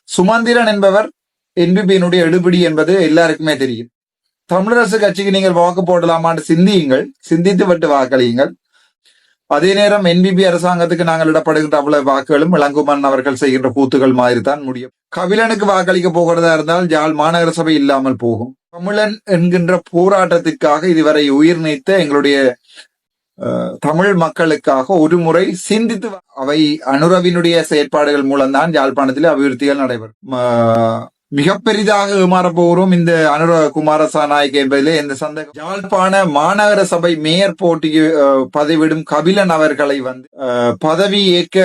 சுமந்திரன் என்பவர் என்பிபியினுடைய எடுபிடி என்பது எல்லாருக்குமே தெரியும். தமிழரசு கட்சிக்கு நீங்கள் வாக்கு போடலாமான்னு சிந்தியுங்கள், சிந்தித்து விட்டு வாக்களியுங்கள். அதே நேரம் என்பிபி அரசாங்கத்துக்கு நாங்கள் இடப்படுகின்ற அவ்வளவு வாக்குகளும் இளங்குமன் அவர்கள் செய்கின்ற கூத்துகள் மாதிரி தான் முடியும். கபிலனுக்கு வாக்களிக்க போகிறதா இருந்தால் யாழ் மாநகர சபை இல்லாமல் போகும். தமிழன் என்கின்ற போராட்டத்திற்காக இதுவரை உயிர் நீத்த எங்களுடைய தமிழ் மக்களுக்காக ஒரு முறை சிந்தித்து அவை அனுரவினுடைய செயற்பாடுகள் மூலம்தான் யாழ்ப்பாணத்தில் அபிவிருத்திகள் நடைபெறும். மிக பெரிதாக ஏமாறப் போகிறோம் இந்த அனுர குமாரசாநாயக்க என்பதிலே எந்த சந்தேகம். யாழ்ப்பாண மாநகர சபை மேயர் போட்டிக்கு பதவிவிடும் கபிலன் அவர்களை பதவி ஏற்க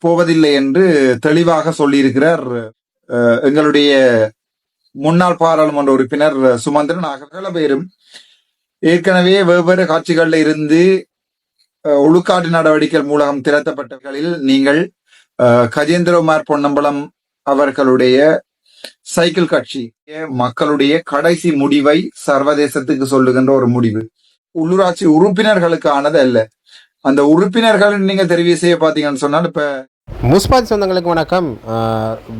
போவதில்லை என்று தெளிவாக சொல்லியிருக்கிறார் எங்களுடைய முன்னாள் பாராளுமன்ற உறுப்பினர் சுமந்திரன். அகல பேரும் ஏற்கனவே வெவ்வேறு காட்சிகள்ல இருந்து ஒழுக்காட்டு நடவடிக்கை மூலம் திரட்டப்பட்டவர்களில் நீங்கள் கஜேந்திரகுமார் பொன்னம்பலம் அவர்களுடைய சைக்கிள் கட்சி மக்களுடைய கடைசி முடிவை சர்வதேசத்துக்கு சொல்லுகின்ற ஒரு முடிவு. உள்ளூராட்சி உறுப்பினர்களுக்கானது அல்ல. அந்த உறுப்பினர்கள் நீங்க தெரிவு செய்ய பாத்தீங்கன்னு சொன்னால் இப்ப முஸ்பாத் சொந்தங்களுக்கு வணக்கம்.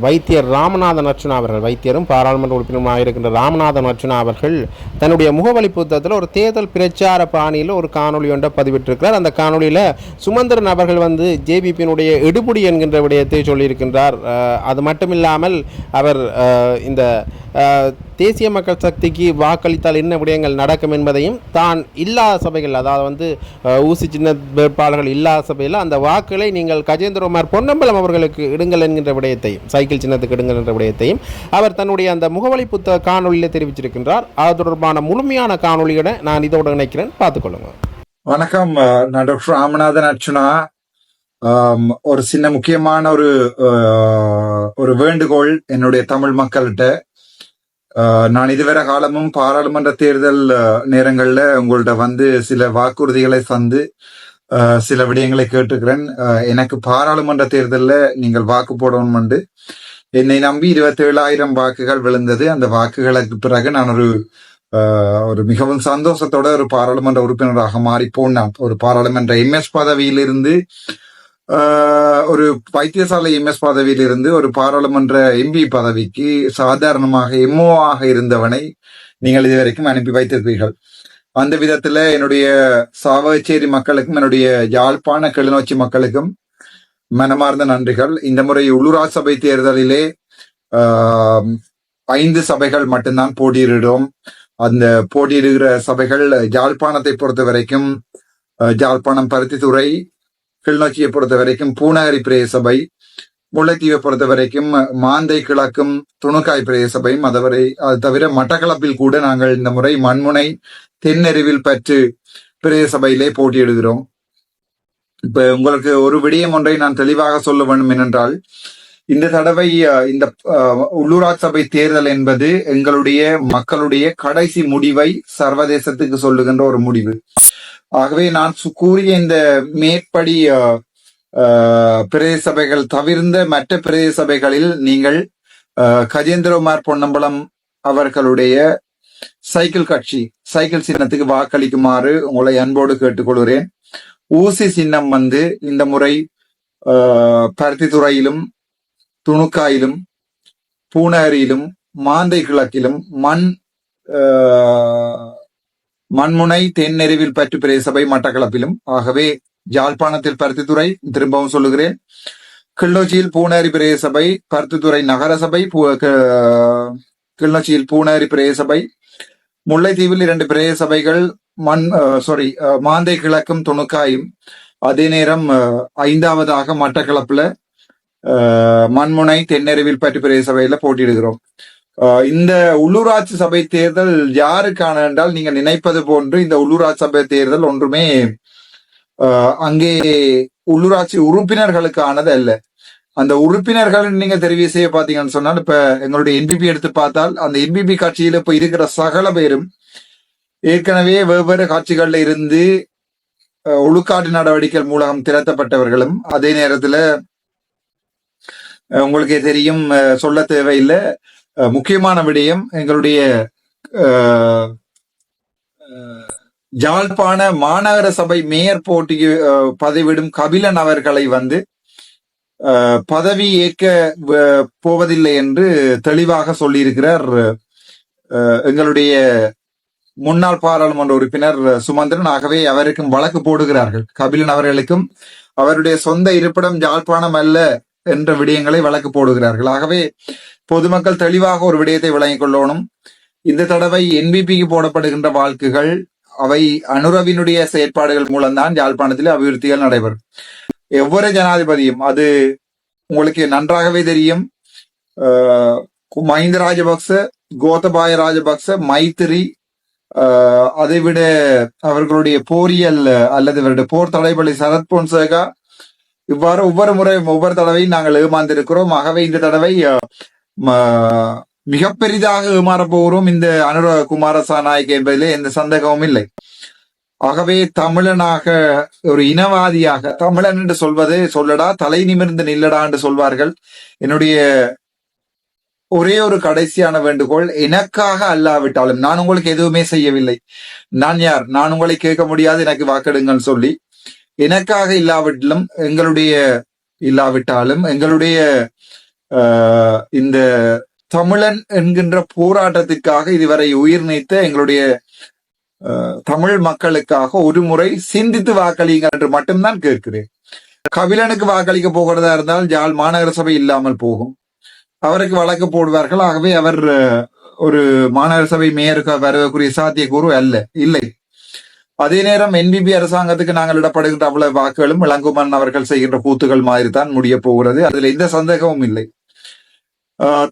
வைத்தியர் ராமநாதன் அர்ச்சுனா அவர்கள், வைத்தியரும் பாராளுமன்ற உறுப்பினருமாக இருக்கின்ற ராமநாதன் அர்ச்சுனா அவர்கள் தன்னுடைய முகவலி புத்தகத்தில் ஒரு தேர்தல் பிரச்சார பாணியில் ஒரு காணொலி ஒன்றை பதிவிட்டிருக்கிறார். அந்த காணொலியில் சுமந்திரன் அவர்கள் ஜேபிபியினுடைய எடுபுடி என்கின்ற விடயத்தை சொல்லியிருக்கின்றார். அது மட்டுமில்லாமல் அவர் இந்த தேசிய மக்கள் சக்திக்கு வாக்களித்தால் என்ன விடயங்கள் நடக்கும் என்பதையும் தான் இல்லாத சபைகள், அதாவது ஊசி சின்ன வேட்பாளர்கள் இல்லாத சபையில் அந்த வாக்குகளை நீங்கள் கஜேந்திரகுமார் பொன்னம்பலம் அவர்களுக்கு இடுங்கள் என்கின்ற விடயத்தையும், சைக்கிள் சின்னத்துக்கு இடுங்கள் என்ற விடயத்தையும் அவர் தன்னுடைய அந்த முகவலி புத்தக காணொலியில் தெரிவிச்சிருக்கின்றார். அது தொடர்பான முழுமையான காணொலியோட நான் இதோடு நினைக்கிறேன், பார்த்துக்கொள்ளுங்க. வணக்கம், நான் டாக்டர் ராமநாதன் அர்ச்சுனா. ஒரு சின்ன முக்கியமான ஒரு வேண்டுகோள் என்னுடைய தமிழ் மக்கள்கிட்ட. நான் இதுவரை காலமும் பாராளுமன்ற தேர்தல் நேரங்கள்ல உங்கள்ட்ட சில வாக்குறுதிகளை சில விடயங்களை கேட்டுக்கிறேன். எனக்கு பாராளுமன்ற தேர்தல்ல நீங்கள் வாக்கு போடணும். என்னை நம்பி 27,000 வாக்குகள் விழுந்தது. அந்த வாக்குகளுக்கு பிறகு நான் ஒரு மிகவும் சந்தோஷத்தோட ஒரு பாராளுமன்ற உறுப்பினராக மாறி போனேன். ஒரு பாராளுமன்ற எம்எஸ் பதவியிலிருந்து ஒரு வைத்தியசாலை எம்எஸ் பதவியிலிருந்து ஒரு பாராளுமன்ற எம்பி பதவிக்கு சாதாரணமாக எம்ஓ ஆக இருந்தவனை நீங்கள் இதுவரைக்கும் அனுப்பி வைத்திருப்பீர்கள். அந்த விதத்துல என்னுடைய சாவகச்சேரி மக்களுக்கும் என்னுடைய யாழ்ப்பாண கிளிநொச்சி மக்களுக்கும் மனமார்ந்த நன்றிகள். இந்த முறை உள்ளூராட்சி சபை தேர்தலிலே 5 சபைகள் மட்டும்தான் போட்டியிடுகிறோம். அந்த போட்டியிடுகிற சபைகள் யாழ்ப்பாணத்தை பொறுத்த வரைக்கும் யாழ்ப்பாணம் பருத்தித்துறை, கிளிநொச்சியை பொறுத்த வரைக்கும் பூநகரி பிரதேச சபை, முல்லைத்தீவை பொறுத்த வரைக்கும் மாந்தை கிழக்கும் துணுக்காய் பிரதேச சபையும், அது தவிர மட்டக்களப்பில் கூட நாங்கள் இந்த முறை மண்முனை தென்னெருவில் பற்று பிரதேச சபையிலே போட்டியிடுகிறோம். இப்ப உங்களுக்கு ஒரு விடயம் ஒன்றை நான் தெளிவாக சொல்ல வேண்டும் என்னென்றால், இந்த தடவை இந்த உள்ளூராட்சி சபை தேர்தல் என்பது எங்களுடைய மக்களுடைய கடைசி முடிவை சர்வதேசத்துக்கு சொல்லுகின்ற ஒரு முடிவு. ஆகவே நான் கூறிய இந்த மேற்படி பிரதேச சபைகள் தவிர்ந்த மற்ற பிரதேச சபைகளில் நீங்கள் கஜேந்திரகுமார் பொன்னம்பலம் அவர்களுடைய சைக்கிள் கட்சி, சைக்கிள் சின்னத்துக்கு வாக்களிக்குமாறு உங்களை அன்போடு கேட்டுக்கொள்கிறேன். ஊசி சின்னம் இந்த முறை பருத்தித்துறையிலும் துணுக்காயிலும் பூநகரியிலும் மாந்தை கிழக்கிலும் மண்முனை தென்னெருவில் பற்று பிரதேச சபை மட்டக்களப்பிலும், ஆகவே யாழ்ப்பாணத்தில் பருத்தித்துறை, திரும்பவும் சொல்லுகிறேன், கிளிநொச்சியில் பூநகரி பிரதேச சபை, பருத்தித்துறை நகர சபை, கிளிநொச்சியில் பூநகரி பிரதேச சபை, முல்லைத்தீவில் 2 பிரதேச சபைகள் மாந்தை கிழக்கும் துணுக்காயும், அதே நேரம் 5வதாக மட்டக்களப்புல மண்முனை தென்னெருவில் பற்று பிரதேச சபையில போட்டியிடுகிறோம். இந்த உள்ளூராட்சி சபை தேர்தல் யாருக்கான என்றால், நீங்க நினைப்பது போன்று இந்த உள்ளூராட்சி சபை தேர்தல் ஒன்றுமே அங்கே உள்ளூராட்சி உறுப்பினர்களுக்கானது அல்ல. அந்த உறுப்பினர்கள் நீங்க தெரிவு செய்ய பாத்தீங்கன்னு சொன்னால், இப்ப எங்களுடைய என்பிபி எடுத்து பார்த்தால் அந்த என்பிபி கட்சியில இப்ப இருக்கிற சகல பேரும் ஏற்கனவே வெவ்வேறு காட்சிகள்ல இருந்து ஒழுக்காட்டு நடவடிக்கை மூலம் திரட்டப்பட்டவர்களும், அதே நேரத்துல உங்களுக்கே தெரியும், சொல்ல தேவையில்லை, முக்கியமான விடயம், எங்களுடைய யாழ்ப்பாண மாநகர சபை மேயர் போட்டிக்கு பதவிவிடும் கபிலன் அவர்களை பதவி ஏற்க போவதில்லை என்று தெளிவாக சொல்லியிருக்கிறார் எங்களுடைய முன்னாள் பாராளுமன்ற உறுப்பினர் சுமந்திரன். ஆகவே அவருக்கும் வழக்கு போடுகிறார்கள். கபிலன் அவர்களுக்கும் அவருடைய சொந்த இருப்பிடம் யாழ்ப்பாணம் அல்ல என்ற விடயங்களை வழக்கு போடுகிறார்கள். ஆகவே பொதுமக்கள் தெளிவாக ஒரு விடயத்தை விளங்கிக் கொள்ளணும். இந்த தடவை என்பிபிக்கு போடப்படுகின்ற வாக்குகள் அவை அனுரவினுடைய செயற்பாடுகள் மூலம்தான் யாழ்ப்பாணத்தில் அபிவிருத்திகள் நடைபெறும். ஒவ்வொரு ஜனாதிபதியும் அது உங்களுக்கு நன்றாகவே தெரியும். மஹிந்த ராஜபக்ச, கோத்தபாய ராஜபக்ச, மைத்திரி, அதைவிட அவர்களுடைய போரியல் அல்லது இவருடைய போர் தடைபடி சரத் பொன்சேகா, இவ்வாறு ஒவ்வொரு முறை ஒவ்வொரு தடவையும் நாங்கள் ஏமாந்திருக்கிறோம். ஆகவே இந்த தடவை மிக பெரிதாக ஏமாறப் போகிறோம் இந்த அனுர குமாரசாநாயக்க என்பதிலே எந்த சந்தேகமும் இல்லை. ஆகவே தமிழனாக ஒரு இனவாதியாக தமிழன் என்று சொல்வது சொல்லடா தலை நிமிர்ந்து நில்லடா என்று சொல்வார்கள். என்னுடைய ஒரே ஒரு கடைசியான வேண்டுகோள், எனக்காக அல்லாவிட்டாலும் நான் உங்களுக்கு எதுவுமே செய்யவில்லை. நான் யார்? நான் உங்களை கேட்க முடியாது எனக்கு வாக்கெடுங்கன்னு சொல்லி எனக்காக இல்லாவிட்டாலும் எங்களுடைய இந்த தமிழன் என்கின்ற போராட்டத்திற்காக இதுவரை உயிர் நீத்த எங்களுடைய தமிழ் மக்களுக்காக ஒரு முறை சிந்தித்து வாக்களியுங்கள் என்று மட்டும்தான் கேட்கிறேன். கபிலனுக்கு வாக்களிக்க போகிறதா இருந்தால் யாழ் மாநகர சபை இல்லாமல் போகும். அவருக்கு வழக்கு போடுவார்கள். ஆகவே அவர் ஒரு மாநகர சபை மேயருக்கு வரக்கூடிய சாத்தியக்கூறு இல்லை. அதே நேரம் என்பிபி அரசாங்கத்துக்கு நாங்கள் இடப்படுகின்ற அவ்வளவு வாக்குகளும் இளங்குமன் அவர்கள் செய்கின்ற கூத்துகள் மாதிரி தான் முடிய போகிறது. அதுல எந்த சந்தேகமும் இல்லை.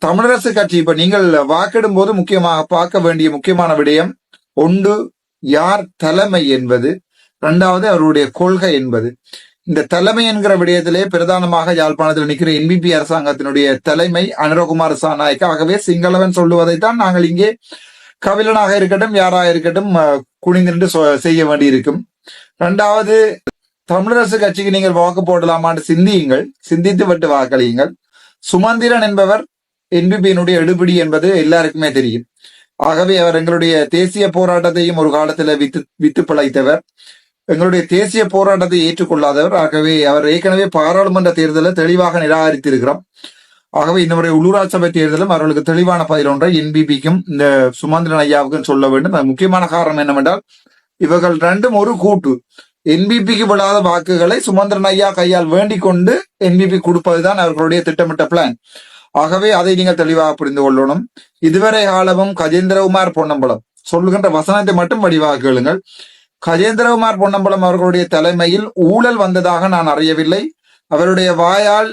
தமிழரசு கட்சி இப்ப நீங்கள் வாக்கிடும் போது முக்கியமாக பார்க்க வேண்டிய முக்கியமான விடயம் ஒன்று, யார் தலைமை என்பது. இரண்டாவது, அவருடைய கொள்கை என்பது. இந்த தலைமை என்கிற விடயத்திலே பிரதானமாக யாழ்ப்பாணத்தில் நிற்கிற என்பிபி அரசாங்கத்தினுடைய தலைமை அனுரகுமார சாநாயக்க. ஆகவே சிங்களவன் சொல்லுவதைத்தான் நாங்கள் இங்கே கபிலனாக இருக்கட்டும் யாராக இருக்கட்டும் குனிந்து செய்ய வேண்டி இருக்கும். இரண்டாவது, தமிழரசு கட்சிக்கு நீங்கள் வாக்கு போடலாமான்னு சிந்தியுங்கள், சிந்தித்து விட்டு வாக்களியுங்கள். சுமந்திரன் என்பவர் என்பிபியினுடைய எடுபிடி என்பது எல்லாருக்குமே தெரியும். ஆகவே அவர் எங்களுடைய தேசிய போராட்டத்தையும் ஒரு காலத்துல வித்து பிழைத்தவர், எங்களுடைய தேசிய போராட்டத்தை ஏற்றுக்கொள்ளாதவர். ஆகவே அவர் ஏற்கனவே பாராளுமன்ற தேர்தலை தெளிவாக நிராகரித்திருக்கிறோம். ஆகவே இந்த முறை உள்ளூராட்சி சபை தேர்தலும் அவர்களுக்கு தெளிவான பதில் ஒன்றை என்பிபிக்கும் இந்த சுமந்திரன் ஐயாவுக்கும் சொல்ல வேண்டும். அது முக்கியமான காரணம் என்னவென்றால் இவர்கள் ரெண்டும் ஒரு கூட்டு. என்பிபிக்கு விடாத வாக்குகளை சுமந்திரன் ஐயா கையால் வேண்டிக் கொண்டு என்பிபி கொடுப்பதுதான் அவர்களுடைய திட்டமிட்ட பிளான். ஆகவே அதை நீங்கள் தெளிவாக புரிந்து கொள்ளணும். இதுவரை காலமும் கஜேந்திரகுமார் பொன்னம்பலம் சொல்லுகின்ற வசனத்தை மட்டும் வடிவாக கேளுங்கள். கஜேந்திரகுமார் பொன்னம்பலம் அவர்களுடைய தலைமையில் ஊழல் வந்ததாக நான் அறியவில்லை. அவருடைய வாயால்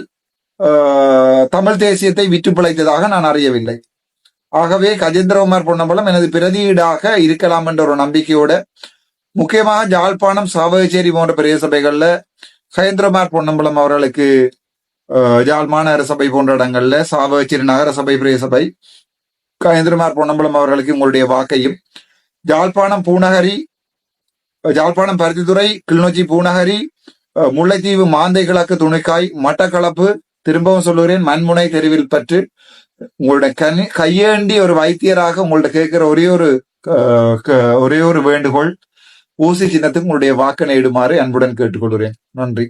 தமிழ் தேசியத்தை விற்று பிழைத்ததாக நான் அறியவில்லை. ஆகவே கஜேந்திரகுமார் பொன்னம்பலம் எனது பிரதியீடாக இருக்கலாம் என்ற ஒரு நம்பிக்கையோட, முக்கியமாக யாழ்ப்பாணம் சாவகச்சேரி போன்ற பெரிய சபைகள்ல கஜேந்திரகுமார் பொன்னம்பலம் அவர்களுக்கு யாழ் மாநகர சபை போன்ற இடங்கள்ல, சாவகச்சேரி நகர சபை பெரிய சபை, கஜேந்திரகுமார் பொன்னம்பலம் அவர்களுக்கு உங்களுடைய வாக்கையும், யாழ்ப்பாணம் பூநகரி, யாழ்ப்பாணம் பருத்தித்துறை, கிளிநொச்சி பூநகரி, முல்லைத்தீவு மாந்தை கிழக்கு துணிக்காய், மட்டக்களப்பு, திரும்பவும் சொல்லுகிறேன் மண்முனை தெருவில் பற்று, உங்களுடைய கையேண்டி ஒரு வைத்தியராக உங்கள்ட்ட கேட்கிற ஒரே ஒரு வேண்டுகோள், ஊசி சின்னத்துக்கு உங்களுடைய வாக்கினை இடுமாறு அன்புடன் கேட்டுக்கொள்கிறேன். நன்றி.